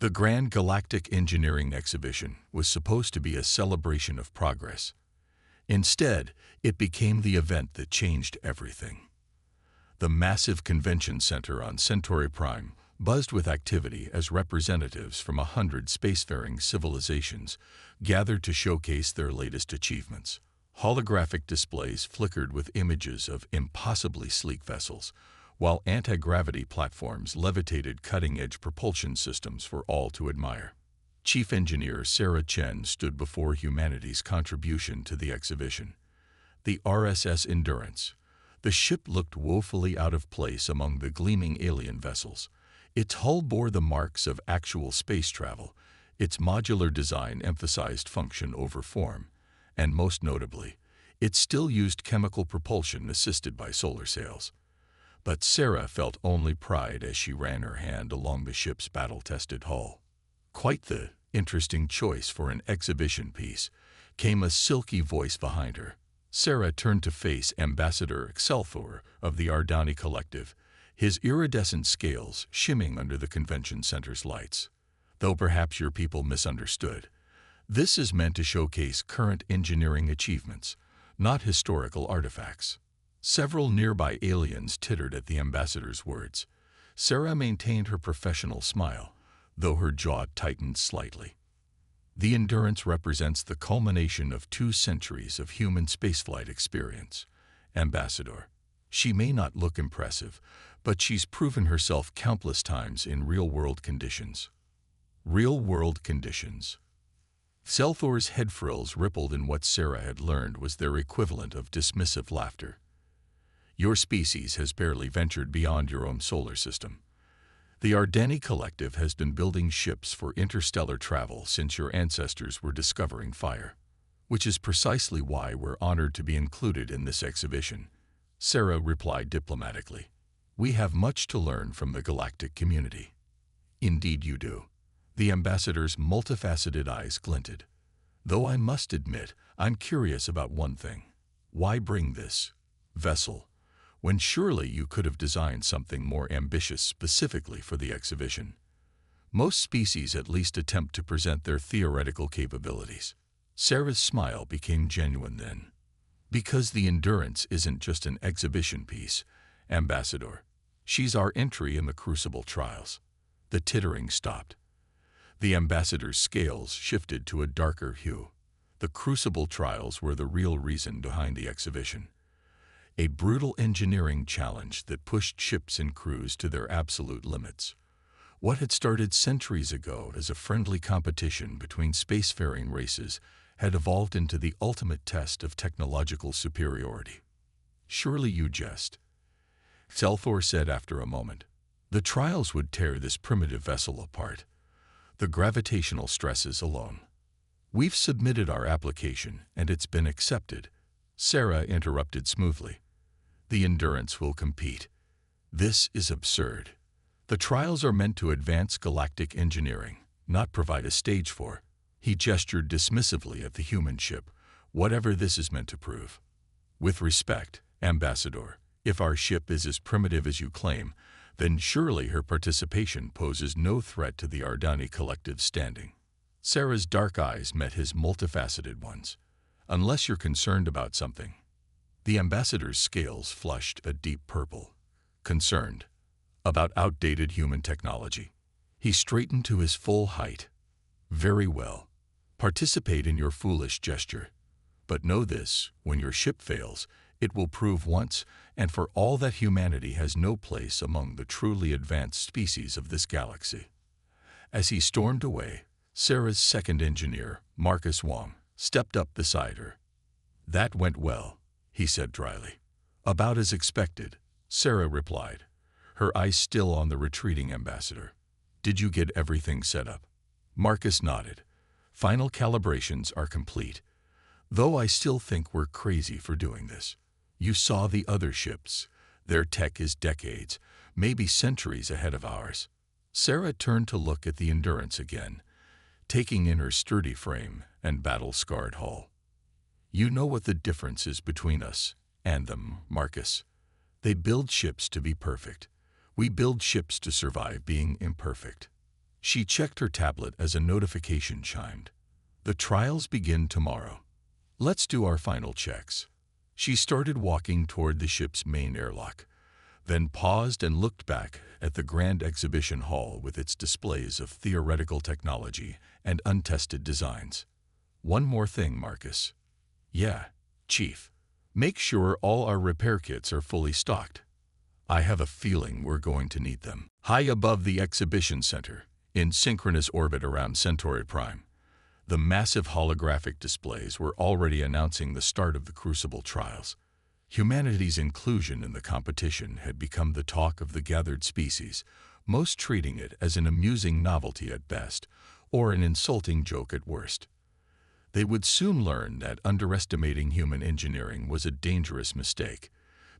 The Grand Galactic Engineering Exhibition was supposed to be a celebration of progress. Instead, it became the event that changed everything. The massive convention center on Centauri Prime buzzed with activity as representatives from 100 spacefaring civilizations gathered to showcase their latest achievements. Holographic displays flickered with images of impossibly sleek vessels, while anti-gravity platforms levitated cutting-edge propulsion systems for all to admire. Chief Engineer Sarah Chen stood before humanity's contribution to the exhibition. The RSS Endurance. The ship looked woefully out of place among the gleaming alien vessels. Its hull bore the marks of actual space travel. Its modular design emphasized function over form, and most notably, it still used chemical propulsion assisted by solar sails. But Sarah felt only pride as she ran her hand along the ship's battle-tested hull. Quite the interesting choice for an exhibition piece, came a silky voice behind her. Sarah turned to face Ambassador Excelsior of the Ardani Collective, his iridescent scales shimming under the convention center's lights. Though perhaps your people misunderstood, this is meant to showcase current engineering achievements, not historical artifacts. Several nearby aliens tittered at the ambassador's words. Sarah maintained her professional smile, though her jaw tightened slightly. The Endurance represents the culmination of 2 centuries of human spaceflight experience. Ambassador. She may not look impressive, but she's proven herself countless times in real-world conditions. Real-world conditions. Selthor's head frills rippled in what Sarah had learned was their equivalent of dismissive laughter. Your species has barely ventured beyond your own solar system. The Ardani Collective has been building ships for interstellar travel since your ancestors were discovering fire, which is precisely why we're honored to be included in this exhibition. Sarah replied diplomatically. We have much to learn from the galactic community. Indeed you do. The ambassador's multifaceted eyes glinted. Though I must admit, I'm curious about one thing. Why bring this vessel, when surely you could have designed something more ambitious specifically for the exhibition? Most species at least attempt to present their theoretical capabilities. Sarah's smile became genuine then. Because the Endurance isn't just an exhibition piece, Ambassador. She's our entry in the Crucible trials. The tittering stopped. The ambassador's scales shifted to a darker hue. The Crucible trials were the real reason behind the exhibition. A brutal engineering challenge that pushed ships and crews to their absolute limits. What had started centuries ago as a friendly competition between spacefaring races had evolved into the ultimate test of technological superiority. Surely you jest, Selthor said after a moment. The trials would tear this primitive vessel apart. The gravitational stresses alone. We've submitted our application and it's been accepted. Sarah interrupted smoothly. The Endurance will compete. This is absurd. The trials are meant to advance galactic engineering, not provide a stage for. He gestured dismissively at the human ship, whatever this is meant to prove. With respect, Ambassador, if our ship is as primitive as you claim, then surely her participation poses no threat to the Ardani Collective's standing. Sarah's dark eyes met his multifaceted ones. Unless you're concerned about something. The ambassador's scales flushed a deep purple. Concerned. About outdated human technology. He straightened to his full height. Very well. Participate in your foolish gesture. But know this, when your ship fails, it will prove once and for all that humanity has no place among the truly advanced species of this galaxy. As he stormed away, Sarah's second engineer, Marcus Wong, stepped up beside her. That went well, he said dryly. About as expected, Sarah replied, her eyes still on the retreating ambassador. Did you get everything set up? Marcus nodded. Final calibrations are complete. Though I still think we're crazy for doing this. You saw the other ships. Their tech is decades, maybe centuries ahead of ours. Sarah turned to look at the Endurance again, taking in her sturdy frame and battle-scarred hull. You know what the difference is between us and them, Marcus. They build ships to be perfect. We build ships to survive being imperfect. She checked her tablet as a notification chimed. The trials begin tomorrow. Let's do our final checks. She started walking toward the ship's main airlock, then paused and looked back at the grand exhibition hall with its displays of theoretical technology and untested designs. One more thing, Marcus. Yeah, Chief. Make sure all our repair kits are fully stocked. I have a feeling we're going to need them. High above the exhibition center, in synchronous orbit around Centauri Prime, the massive holographic displays were already announcing the start of the Crucible trials. Humanity's inclusion in the competition had become the talk of the gathered species, most treating it as an amusing novelty at best, or an insulting joke at worst. They would soon learn that underestimating human engineering was a dangerous mistake,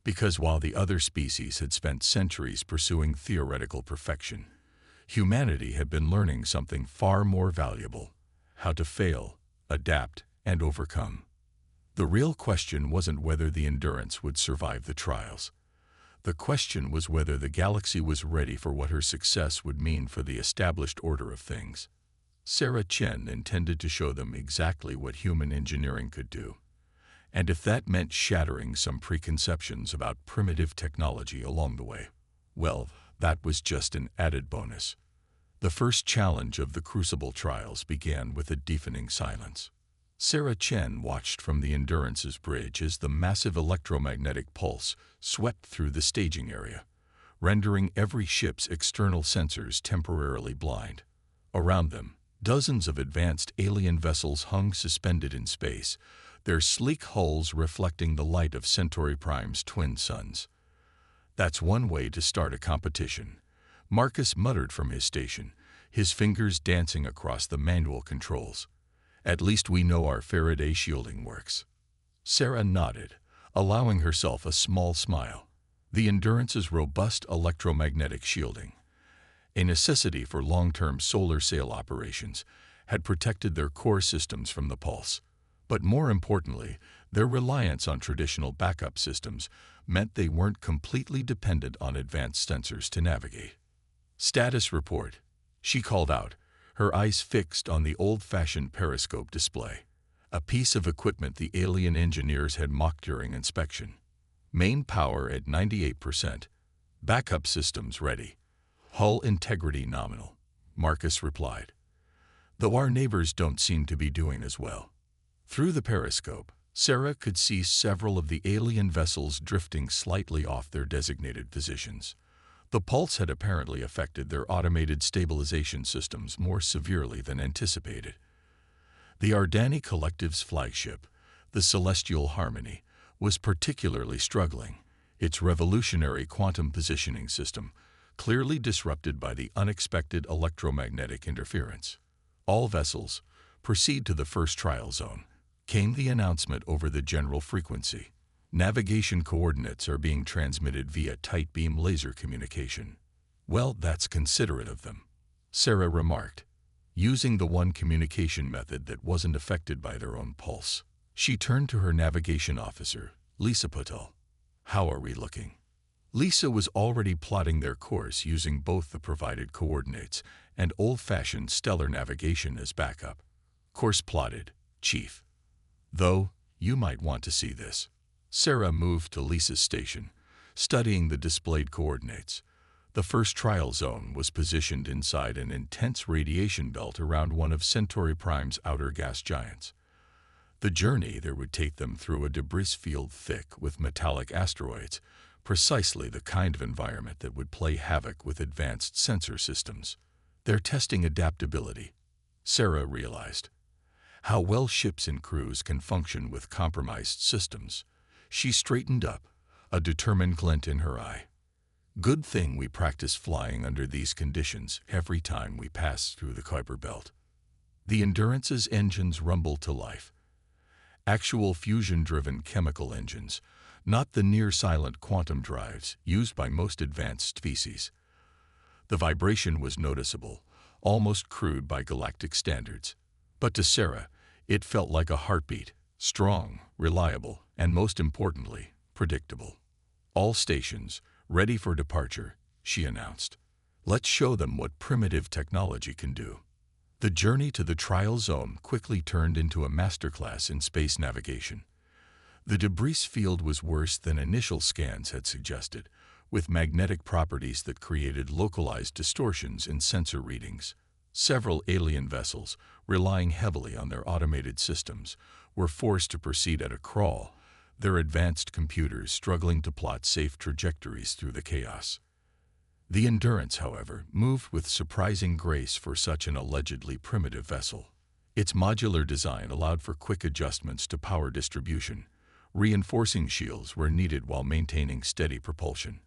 because while the other species had spent centuries pursuing theoretical perfection, humanity had been learning something far more valuable: how to fail, adapt, and overcome. The real question wasn't whether the Endurance would survive the trials. The question was whether the galaxy was ready for what her success would mean for the established order of things. Sarah Chen intended to show them exactly what human engineering could do, and if that meant shattering some preconceptions about primitive technology along the way, well, that was just an added bonus. The first challenge of the Crucible trials began with a deafening silence. Sarah Chen watched from the Endurance's bridge as the massive electromagnetic pulse swept through the staging area, rendering every ship's external sensors temporarily blind. Around them, dozens of advanced alien vessels hung suspended in space, their sleek hulls reflecting the light of Centauri Prime's twin suns. That's one way to start a competition, Marcus muttered from his station, his fingers dancing across the manual controls. At least we know our Faraday shielding works. Sarah nodded, allowing herself a small smile. The Endurance's robust electromagnetic shielding, a necessity for long-term solar sail operations, had protected their core systems from the pulse. But more importantly, their reliance on traditional backup systems meant they weren't completely dependent on advanced sensors to navigate. Status report, she called out, her eyes fixed on the old-fashioned periscope display, a piece of equipment the alien engineers had mocked during inspection. Main power at 98%. Backup systems ready. Hull integrity nominal, Marcus replied. Though our neighbors don't seem to be doing as well. Through the periscope, Sarah could see several of the alien vessels drifting slightly off their designated positions. The pulse had apparently affected their automated stabilization systems more severely than anticipated. The Ardani Collective's flagship, the Celestial Harmony, was particularly struggling, its revolutionary quantum positioning system clearly disrupted by the unexpected electromagnetic interference. All vessels, proceed to the first trial zone, came the announcement over the general frequency. Navigation coordinates are being transmitted via tight beam laser communication. Well, that's considerate of them, Sarah remarked, using the one communication method that wasn't affected by their own pulse. She turned to her navigation officer, Lisa Patel. How are we looking? Lisa was already plotting their course using both the provided coordinates and old-fashioned stellar navigation as backup. Course plotted, Chief. Though, you might want to see this. Sarah moved to Lisa's station, studying the displayed coordinates. The first trial zone was positioned inside an intense radiation belt around one of Centauri Prime's outer gas giants. The journey there would take them through a debris field thick with metallic asteroids, precisely the kind of environment that would play havoc with advanced sensor systems. They're testing adaptability, Sarah realized. How well ships and crews can function with compromised systems. She straightened up, a determined glint in her eye. Good thing we practice flying under these conditions every time we pass through the Kuiper Belt. The Endurance's engines rumbled to life. Actual fusion-driven chemical engines, not the near-silent quantum drives used by most advanced species. The vibration was noticeable, almost crude by galactic standards. But to Sarah, it felt like a heartbeat, strong, reliable, and most importantly, predictable. All stations, ready for departure, she announced. Let's show them what primitive technology can do. The journey to the trial zone quickly turned into a masterclass in space navigation. The debris field was worse than initial scans had suggested, with magnetic properties that created localized distortions in sensor readings. Several alien vessels, relying heavily on their automated systems, were forced to proceed at a crawl, their advanced computers struggling to plot safe trajectories through the chaos. The Endurance, however, moved with surprising grace for such an allegedly primitive vessel. Its modular design allowed for quick adjustments to power distribution. Reinforcing shields were needed while maintaining steady propulsion.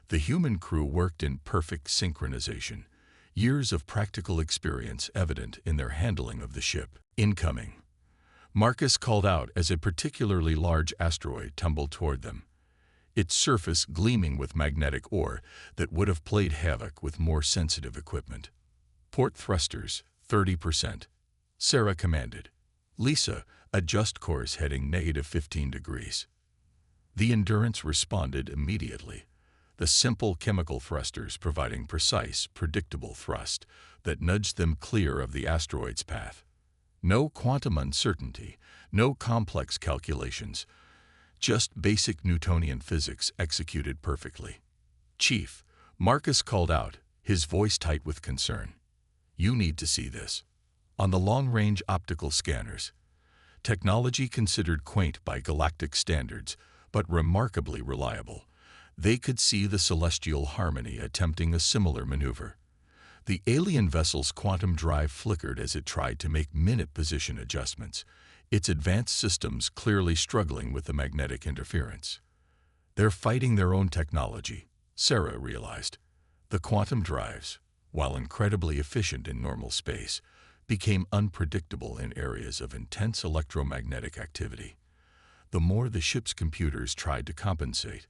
The human crew worked in perfect synchronization, years of practical experience evident in their handling of the ship. Incoming. Marcus called out as a particularly large asteroid tumbled toward them, its surface gleaming with magnetic ore that would have played havoc with more sensitive equipment. Port thrusters, 30%. Sarah commanded. Lisa, adjust course heading -15 degrees. The Endurance responded immediately, the simple chemical thrusters providing precise, predictable thrust that nudged them clear of the asteroid's path. No quantum uncertainty, no complex calculations, just basic Newtonian physics executed perfectly. Chief, Marcus called out, his voice tight with concern. You need to see this. On the long-range optical scanners, technology considered quaint by galactic standards, but remarkably reliable, they could see the celestial harmony attempting a similar maneuver. The alien vessel's quantum drive flickered as it tried to make minute position adjustments, its advanced systems clearly struggling with the magnetic interference. They're fighting their own technology, Sarah realized. The quantum drives, while incredibly efficient in normal space, became unpredictable in areas of intense electromagnetic activity. The more the ship's computers tried to compensate,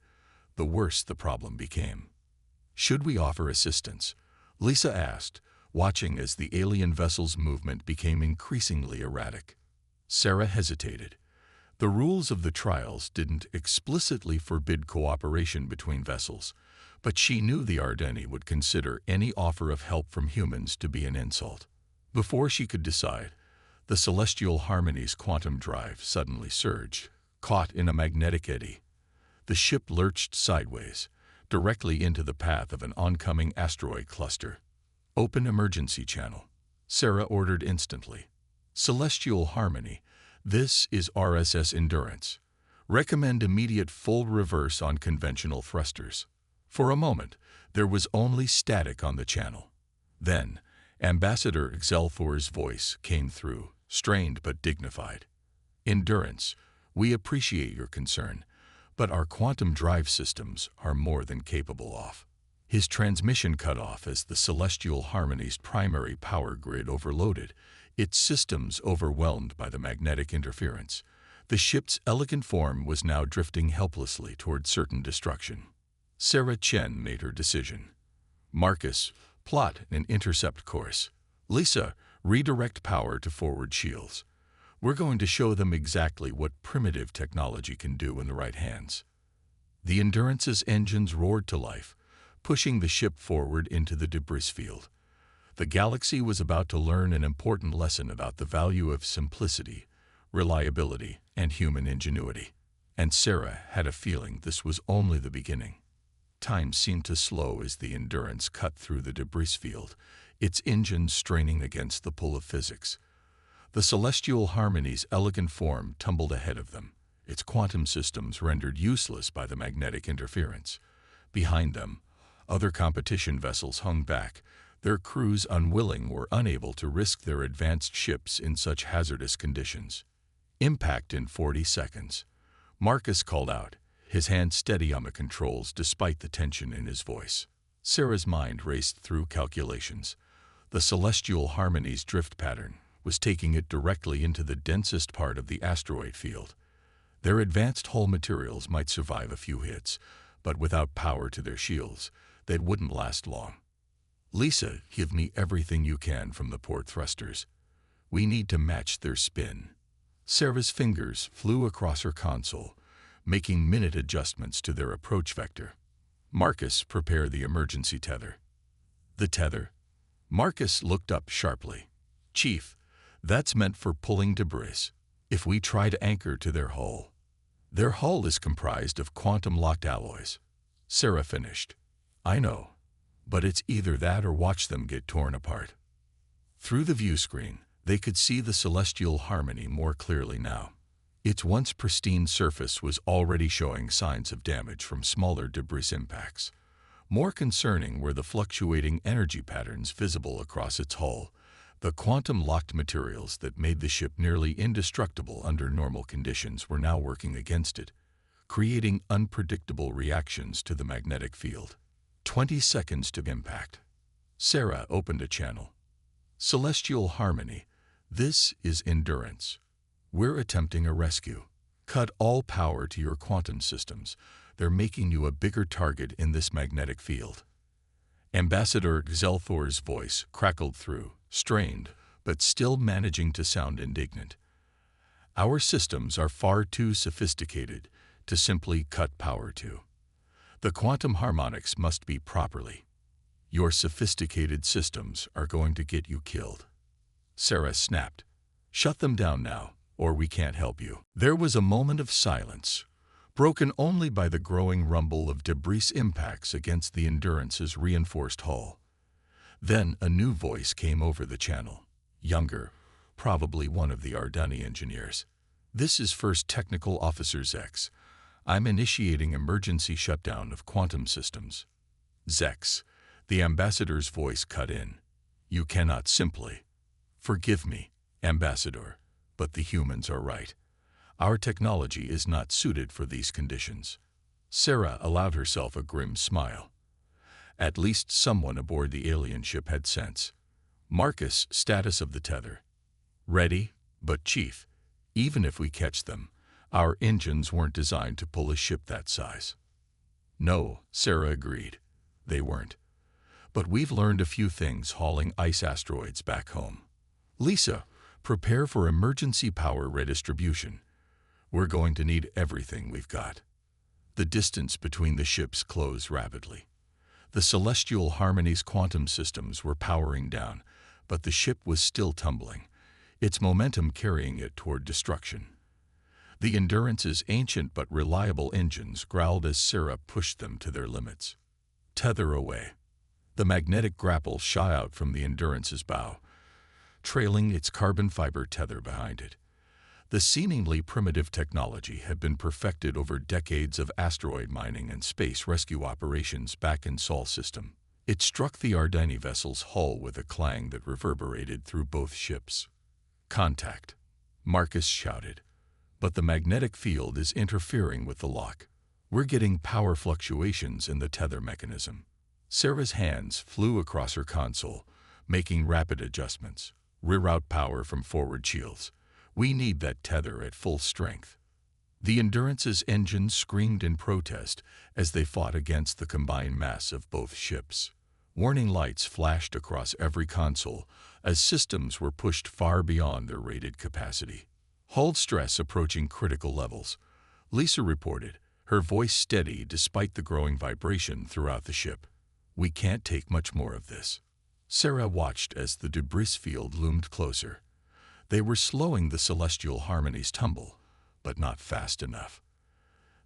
the worse the problem became. Should we offer assistance? Lisa asked, watching as the alien vessel's movement became increasingly erratic. Sarah hesitated. The rules of the trials didn't explicitly forbid cooperation between vessels, but she knew the Ardeni would consider any offer of help from humans to be an insult. Before she could decide, the celestial harmony's quantum drive suddenly surged, caught in a magnetic eddy. The ship lurched sideways, directly into the path of an oncoming asteroid cluster. Open emergency channel, Sarah ordered instantly. Celestial harmony, this is RSS Endurance. Recommend immediate full reverse on conventional thrusters. For a moment, there was only static on the channel. Then, Ambassador Excelthor's voice came through, strained but dignified. Endurance, we appreciate your concern, but our quantum drive systems are more than capable of. His transmission cut off as the celestial harmony's primary power grid overloaded, its systems overwhelmed by the magnetic interference. The ship's elegant form was now drifting helplessly toward certain destruction. Sarah Chen made her decision. Marcus, plot an intercept course. Lisa, redirect power to forward shields. We're going to show them exactly what primitive technology can do in the right hands. The Endurance's engines roared to life, pushing the ship forward into the debris field. The galaxy was about to learn an important lesson about the value of simplicity, reliability, and human ingenuity. And Sarah had a feeling this was only the beginning. Time seemed to slow as the Endurance cut through the debris field, its engines straining against the pull of physics. The celestial harmony's elegant form tumbled ahead of them, its quantum systems rendered useless by the magnetic interference. Behind them, other competition vessels hung back, their crews unwilling or unable to risk their advanced ships in such hazardous conditions. Impact in 40 seconds. Marcus called out, his hand steady on the controls despite the tension in his voice. Sarah's mind raced through calculations. The celestial harmony's drift pattern was taking it directly into the densest part of the asteroid field. Their advanced hull materials might survive a few hits, but without power to their shields, they wouldn't last long. Lisa, give me everything you can from the port thrusters. We need to match their spin. Sarah's fingers flew across her console, making minute adjustments to their approach vector. Marcus, prepare the emergency tether. The tether. Marcus looked up sharply. Chief, that's meant for pulling debris. If we try to anchor to their hull is comprised of quantum-locked alloys. Sarah finished. I know, but it's either that or watch them get torn apart. Through the view screen, they could see the celestial harmony more clearly now. Its once pristine surface was already showing signs of damage from smaller debris impacts. More concerning were the fluctuating energy patterns visible across its hull, the quantum-locked materials that made the ship nearly indestructible under normal conditions were now working against it, creating unpredictable reactions to the magnetic field. 20 seconds to impact. Sarah opened a channel. Celestial harmony. This is endurance. We're attempting a rescue. Cut all power to your quantum systems. They're making you a bigger target in this magnetic field. Ambassador Xelthor's voice crackled through, strained, but still managing to sound indignant. Our systems are far too sophisticated to simply cut power to. The quantum harmonics must be properly. Your sophisticated systems are going to get you killed. Sarah snapped. Shut them down now, or we can't help you. There was a moment of silence, broken only by the growing rumble of debris impacts against the Endurance's reinforced hull. Then a new voice came over the channel. Younger, probably one of the Ardani engineers. This is First Technical Officer Zex. I'm initiating emergency shutdown of quantum systems. Zex, the ambassador's voice cut in. You cannot simply. Forgive me, Ambassador, but the humans are right. Our technology is not suited for these conditions. Sarah allowed herself a grim smile. At least someone aboard the alien ship had sense. Marcus, status of the tether. Ready, but Chief, even if we catch them, our engines weren't designed to pull a ship that size. No, Sarah agreed. They weren't. But we've learned a few things hauling ice asteroids back home. Lisa, prepare for emergency power redistribution. We're going to need everything we've got. The distance between the ships closed rapidly. The celestial harmony's quantum systems were powering down, but the ship was still tumbling, its momentum carrying it toward destruction. The Endurance's ancient but reliable engines growled as Sarah pushed them to their limits. Tether away. The magnetic grapple shot out from the Endurance's bow, trailing its carbon fiber tether behind it. The seemingly primitive technology had been perfected over decades of asteroid mining and space rescue operations back in Sol system. It struck the Ardani vessel's hull with a clang that reverberated through both ships. Contact, Marcus shouted. But the magnetic field is interfering with the lock. We're getting power fluctuations in the tether mechanism. Sarah's hands flew across her console, making rapid adjustments. Reroute power from forward shields. We need that tether at full strength. The Endurance's engines screamed in protest as they fought against the combined mass of both ships. Warning lights flashed across every console as systems were pushed far beyond their rated capacity. Hull stress approaching critical levels, Lisa reported, her voice steady despite the growing vibration throughout the ship. We can't take much more of this. Sarah watched as the debris field loomed closer. They were slowing the celestial harmony's tumble, but not fast enough.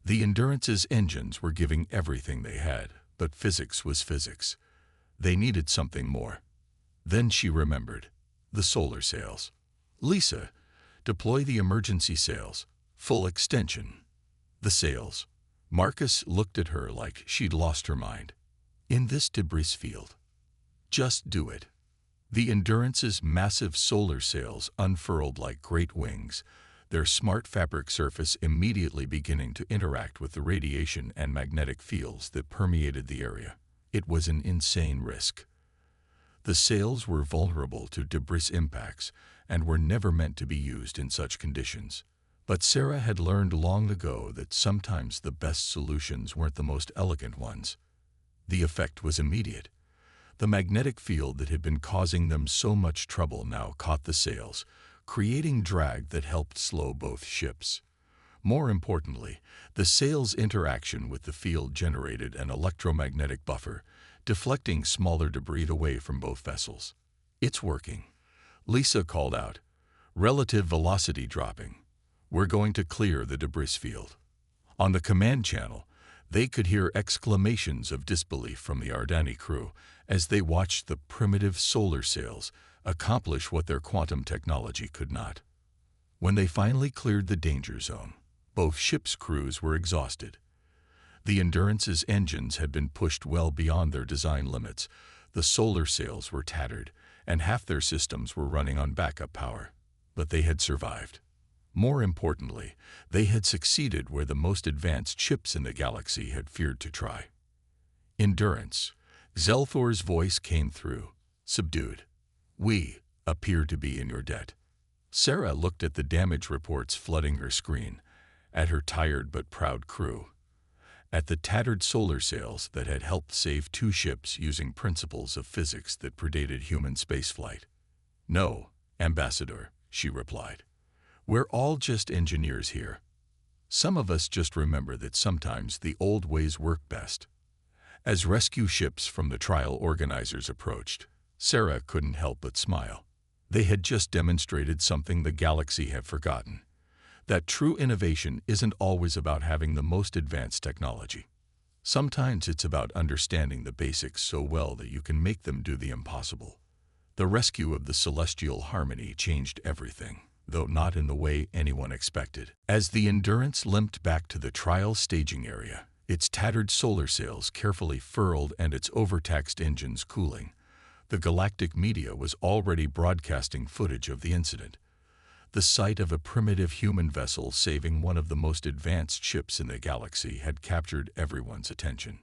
The Endurance's engines were giving everything they had, but physics was physics. They needed something more. Then she remembered. The solar sails. Lisa, deploy the emergency sails. Full extension. The sails. Marcus looked at her like she'd lost her mind. In this debris field. Just do it. The Endurance's massive solar sails unfurled like great wings, their smart fabric surface immediately beginning to interact with the radiation and magnetic fields that permeated the area. It was an insane risk. The sails were vulnerable to debris impacts and were never meant to be used in such conditions. But Sarah had learned long ago that sometimes the best solutions weren't the most elegant ones. The effect was immediate. The magnetic field that had been causing them so much trouble now caught the sails, creating drag that helped slow both ships. More importantly, the sails' interaction with the field generated an electromagnetic buffer, deflecting smaller debris away from both vessels. "It's working," Lisa called out, relative velocity dropping. "We're going to clear the debris field." On the command channel, they could hear exclamations of disbelief from the Ardani crew as they watched the primitive solar sails accomplish what their quantum technology could not. When they finally cleared the danger zone, both ships' crews were exhausted. The Endurance's engines had been pushed well beyond their design limits, the solar sails were tattered, and half their systems were running on backup power. But they had survived. More importantly, they had succeeded where the most advanced ships in the galaxy had feared to try. "Endurance," Zelthor's voice came through, subdued. "We appear to be in your debt." Sarah looked at the damage reports flooding her screen, at her tired but proud crew, at the tattered solar sails that had helped save 2 ships using principles of physics that predated human spaceflight. "No, Ambassador," she replied. "We're all just engineers here. Some of us just remember that sometimes the old ways work best." As rescue ships from the trial organizers approached, Sarah couldn't help but smile. They had just demonstrated something the galaxy had forgotten: that true innovation isn't always about having the most advanced technology. Sometimes it's about understanding the basics so well that you can make them do the impossible. The rescue of the Celestial Harmony changed everything, though not in the way anyone expected. As the Endurance limped back to the trial staging area, its tattered solar sails carefully furled and its overtaxed engines cooling, the galactic media was already broadcasting footage of the incident. The sight of a primitive human vessel saving one of the most advanced ships in the galaxy had captured everyone's attention.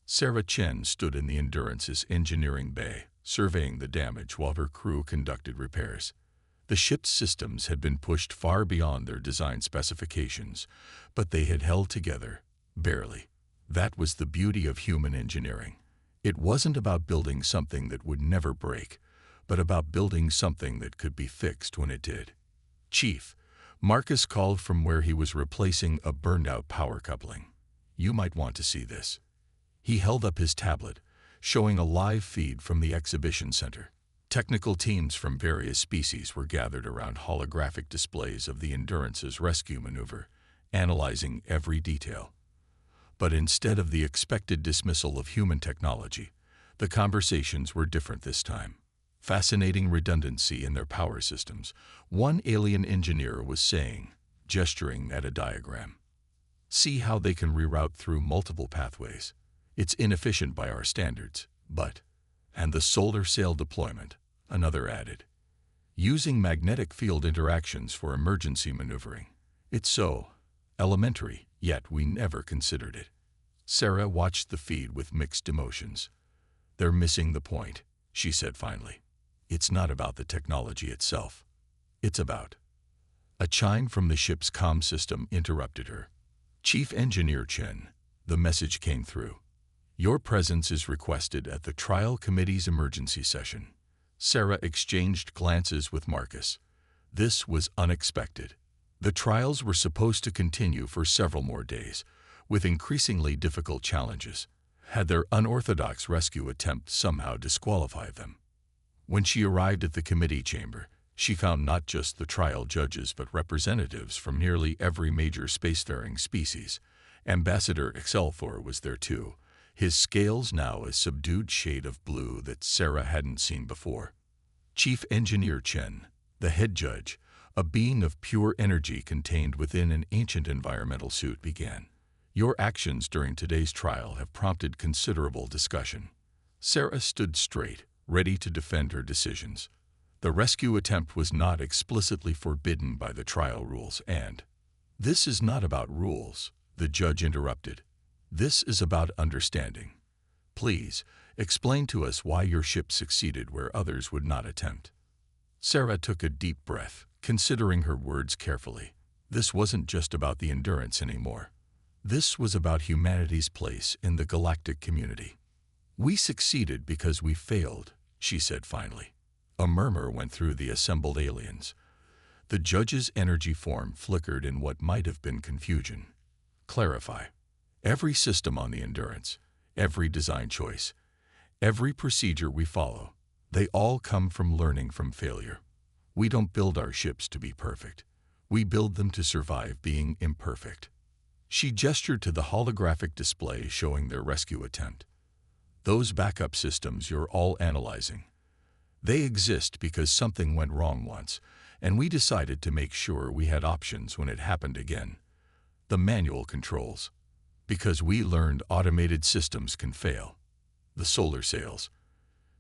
Sarah Chen stood in the Endurance's engineering bay, surveying the damage while her crew conducted repairs. The ship's systems had been pushed far beyond their design specifications, but they had held together, barely. That was the beauty of human engineering. It wasn't about building something that would never break, but about building something that could be fixed when it did. "Chief," Marcus called from where he was replacing a burned-out power coupling. "You might want to see this." He held up his tablet, showing a live feed from the exhibition center. Technical teams from various species were gathered around holographic displays of the Endurance's rescue maneuver, analyzing every detail. But instead of the expected dismissal of human technology, the conversations were different this time. Fascinating redundancy in their power systems, one alien engineer was saying, gesturing at a diagram. "See how they can reroute through multiple pathways. It's inefficient by our standards, but..." "And the solar sail deployment," another added. "Using magnetic field interactions for emergency maneuvering. It's so elementary, yet we never considered it." Sarah watched the feed with mixed emotions. "They're missing the point," she said finally. "It's not about the technology itself. It's about..." A chime from the ship's comm system interrupted her. "Chief Engineer Chen," the message came through. "Your presence is requested at the trial committee's emergency session." Sarah exchanged glances with Marcus. This was unexpected. The trials were supposed to continue for several more days, with increasingly difficult challenges. Had their unorthodox rescue attempt somehow disqualified them? When she arrived at the committee chamber, she found not just the trial judges but representatives from nearly every major spacefaring species. Ambassador Excelthor was there too, his scales now a subdued shade of blue that Sarah hadn't seen before. Chief Engineer Chen, the head judge, a being of pure energy contained within an ancient environmental suit, began. "Your actions during today's trial have prompted considerable discussion." Sarah stood straight, ready to defend her decisions. The rescue attempt was not explicitly forbidden by the trial rules, and... "This is not about rules," the judge interrupted. "This is about understanding. Please, explain to us why your ship succeeded where others would not attempt." Sarah took a deep breath, considering her words carefully. This wasn't just about the Endurance anymore. This was about humanity's place in the galactic community. "We succeeded because we failed," she said finally. A murmur went through the assembled aliens. The judge's energy form flickered in what might have been confusion. "Clarify. Every system on the Endurance, every design choice, Every procedure we follow, they all come from learning from failure. We don't build our ships to be perfect. We build them to survive being imperfect. She gestured to the holographic display showing their rescue attempt. Those backup systems you're all analyzing. They exist because something went wrong once, and we decided to make sure we had options when it happened again. The manual controls. Because we learned automated systems can fail. The solar sails.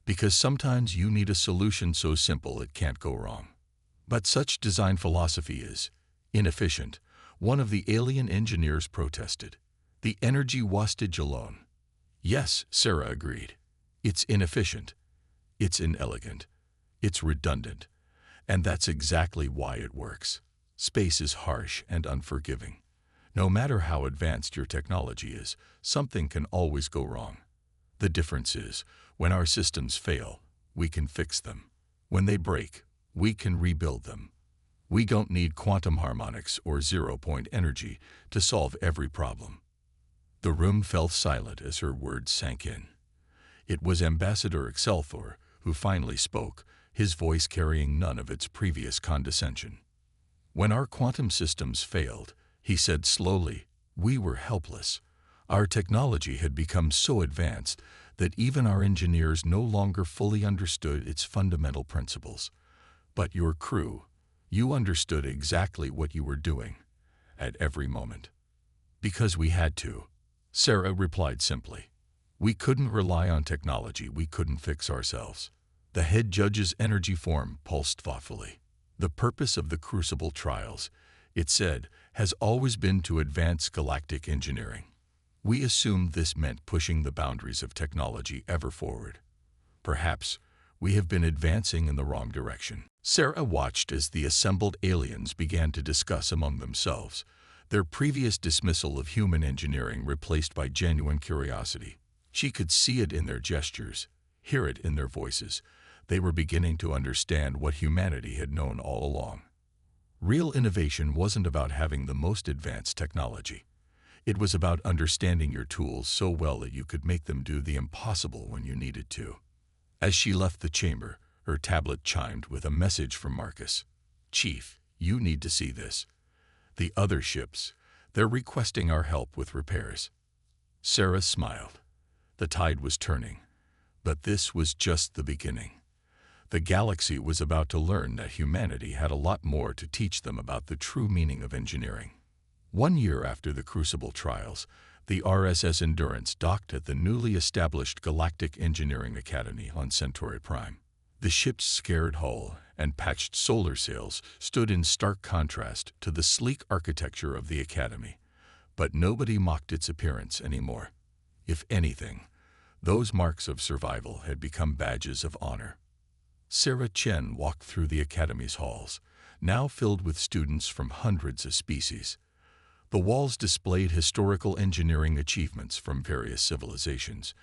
Because sometimes you need a solution so simple it can't go wrong. But such design philosophy is inefficient. One of the alien engineers protested. The energy wastage alone. Yes, Sarah agreed. It's inefficient. It's inelegant. It's redundant. And that's exactly why it works. Space is harsh and unforgiving. No matter how advanced your technology is, something can always go wrong. The difference is, when our systems fail, we can fix them. When they break, we can rebuild them. We don't need quantum harmonics or zero-point energy to solve every problem. The room fell silent as her words sank in. It was Ambassador Excelthor who finally spoke, his voice carrying none of its previous condescension. When our quantum systems failed, he said slowly, we were helpless. Our technology had become so advanced that even our engineers no longer fully understood its fundamental principles. But your crew, you understood exactly what you were doing, at every moment. Because we had to, Sarah replied simply. We couldn't rely on technology we couldn't fix ourselves. The head judge's energy form pulsed thoughtfully. The purpose of the Crucible trials, it said, has always been to advance galactic engineering. We assumed this meant pushing the boundaries of technology ever forward. Perhaps we have been advancing in the wrong direction. Sarah watched as the assembled aliens began to discuss among themselves, their previous dismissal of human engineering replaced by genuine curiosity. She could see it in their gestures, hear it in their voices. They were beginning to understand what humanity had known all along. Real innovation wasn't about having the most advanced technology. It was about understanding your tools so well that you could make them do the impossible when you needed to. As she left the chamber, her tablet chimed with a message from Marcus. Chief, you need to see this. The other ships, they're requesting our help with repairs. Sarah smiled. The tide was turning, but this was just the beginning. The galaxy was about to learn that humanity had a lot more to teach them about the true meaning of engineering. 1 year after the Crucible trials, the RSS Endurance docked at the newly established Galactic Engineering Academy on Centauri Prime. The ship's scared hull and patched solar sails stood in stark contrast to the sleek architecture of the Academy, but nobody mocked its appearance anymore. If anything, those marks of survival had become badges of honor. Sarah Chen walked through the Academy's halls, now filled with students from hundreds of species. The walls displayed historical engineering achievements from various civilizations,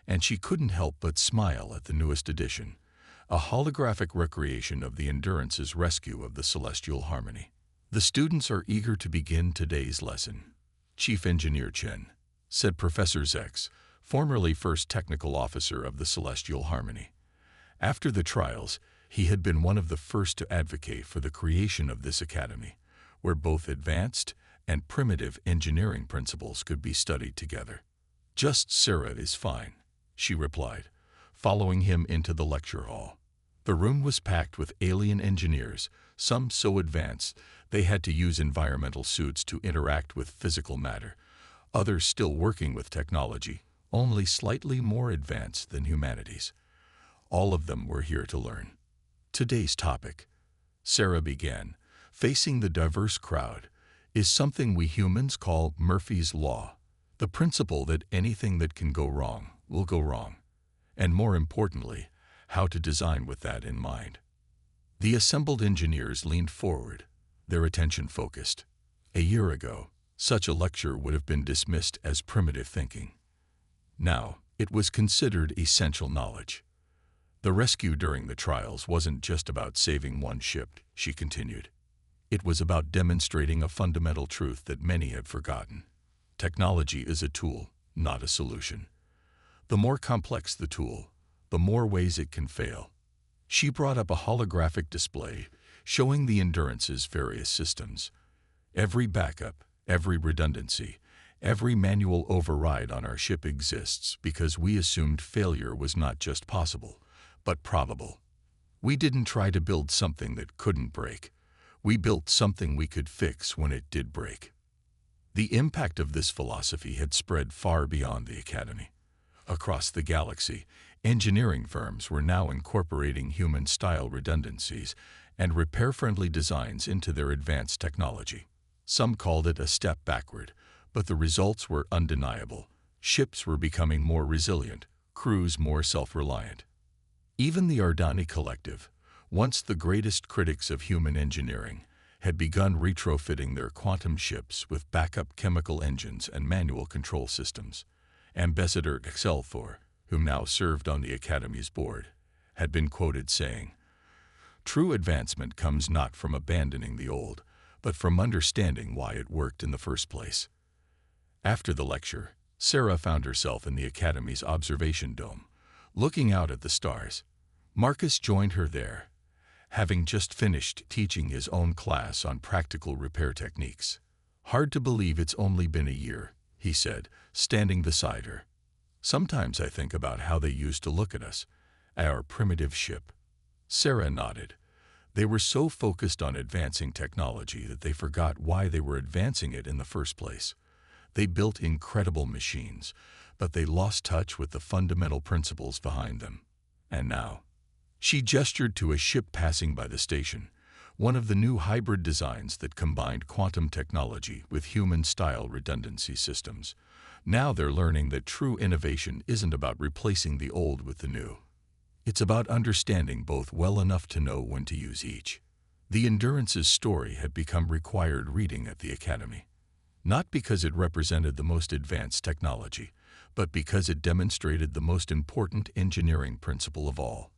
and she couldn't help but smile at the newest addition, a holographic recreation of the Endurance's rescue of the Celestial Harmony. The students are eager to begin today's lesson. Chief Engineer Chen, said Professor Zex, formerly first technical officer of the Celestial Harmony. After the trials, he had been one of the first to advocate for the creation of this academy, where both advanced and primitive engineering principles could be studied together. Just Sarah is fine, she replied, following him into the lecture hall. The room was packed with alien engineers, some so advanced they had to use environmental suits to interact with physical matter, others still working with technology, only slightly more advanced than humanity's. All of them were here to learn. Today's topic, Sarah began, facing the diverse crowd, is something we humans call Murphy's Law, the principle that anything that can go wrong will go wrong, and more importantly, how to design with that in mind. The assembled engineers leaned forward, their attention focused. A year ago, such a lecture would have been dismissed as primitive thinking. Now, it was considered essential knowledge. The rescue during the trials wasn't just about saving one ship, she continued. It was about demonstrating a fundamental truth that many had forgotten. Technology is a tool, not a solution. The more complex the tool, the more ways it can fail. She brought up a holographic display showing the Endurance's various systems. Every backup, every redundancy, every manual override on our ship exists because we assumed failure was not just possible, but probable. We didn't try to build something that couldn't break. We built something we could fix when it did break. The impact of this philosophy had spread far beyond the Academy. Across the galaxy, engineering firms were now incorporating human-style redundancies and repair-friendly designs into their advanced technology. Some called it a step backward, but the results were undeniable. Ships were becoming more resilient, crews more self-reliant. Even the Ardani Collective, once the greatest critics of human engineering, had begun retrofitting their quantum ships with backup chemical engines and manual control systems. Ambassador Excelfor, who now served on the Academy's board, had been quoted saying, "True advancement comes not from abandoning the old, but from understanding why it worked in the first place." After the lecture, Sarah found herself in the Academy's observation dome, looking out at the stars. Marcus joined her there, having just finished teaching his own class on practical repair techniques. "Hard to believe it's only been a year," he said, standing beside her. "Sometimes I think about how they used to look at us, our primitive ship." Sarah nodded. They were so focused on advancing technology that they forgot why they were advancing it in the first place. They built incredible machines, but they lost touch with the fundamental principles behind them. And now, she gestured to a ship passing by the station, one of the new hybrid designs that combined quantum technology with human-style redundancy systems. Now they're learning that true innovation isn't about replacing the old with the new. It's about understanding both well enough to know when to use each. The Endurance's story had become required reading at the Academy, not because it represented the most advanced technology, but because it demonstrated the most important engineering principle of all: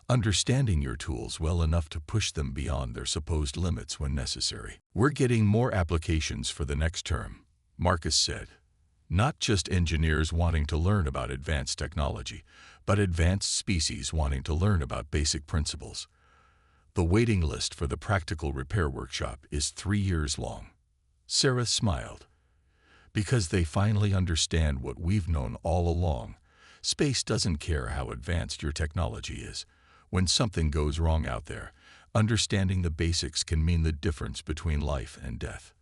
understanding your tools well enough to push them beyond their supposed limits when necessary. "We're getting more applications for the next term," Marcus said. "Not just engineers wanting to learn about advanced technology, but advanced species wanting to learn about basic principles. The waiting list for the practical repair workshop is 3 years long." Sarah smiled. "Because they finally understand what we've known all along. Space doesn't care how advanced your technology is. When something goes wrong out there, understanding the basics can mean the difference between life and death."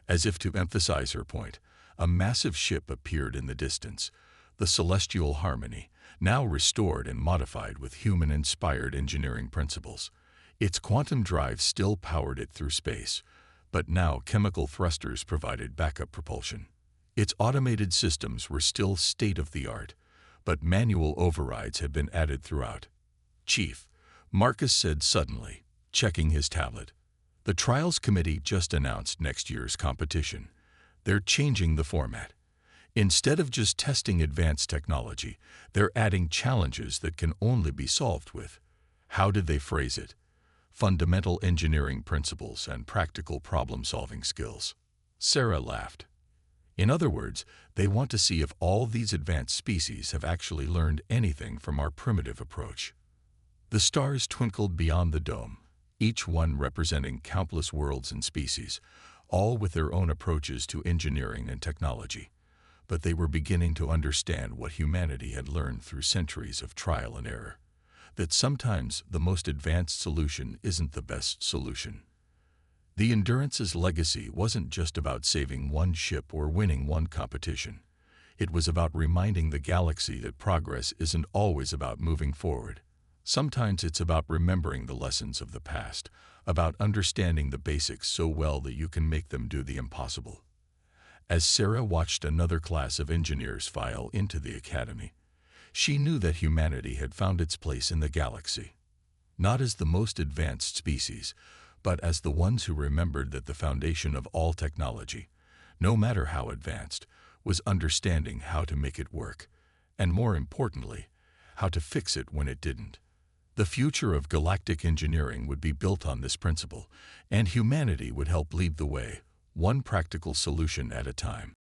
As if to emphasize her point, a massive ship appeared in the distance, the Celestial Harmony, now restored and modified with human-inspired engineering principles. Its quantum drive still powered it through space, but now chemical thrusters provided backup propulsion. Its automated systems were still state-of-the-art, but manual overrides had been added throughout. "Chief," Marcus said suddenly, checking his tablet, "the Trials Committee just announced next year's competition. They're changing the format. Instead of just testing advanced technology, they're adding challenges that can only be solved with," how did they phrase it? "Fundamental engineering principles and practical problem-solving skills." Sarah laughed. "In other words, they want to see if all these advanced species have actually learned anything from our primitive approach." The stars twinkled beyond the dome, each one representing countless worlds and species, all with their own approaches to engineering and technology. But they were beginning to understand what humanity had learned through centuries of trial and error: that sometimes the most advanced solution isn't the best solution. The Endurance's legacy wasn't just about saving one ship or winning one competition. It was about reminding the galaxy that progress isn't always about moving forward. Sometimes it's about remembering the lessons of the past, about understanding the basics so well that you can make them do the impossible. As Sarah watched another class of engineers file into the Academy, she knew that humanity had found its place in the galaxy, not as the most advanced species, but as the ones who remembered that the foundation of all technology, no matter how advanced, was understanding how to make it work, and more importantly, how to fix it when it didn't. The future of galactic engineering would be built on this principle, and humanity would help lead the way, one practical solution at a time.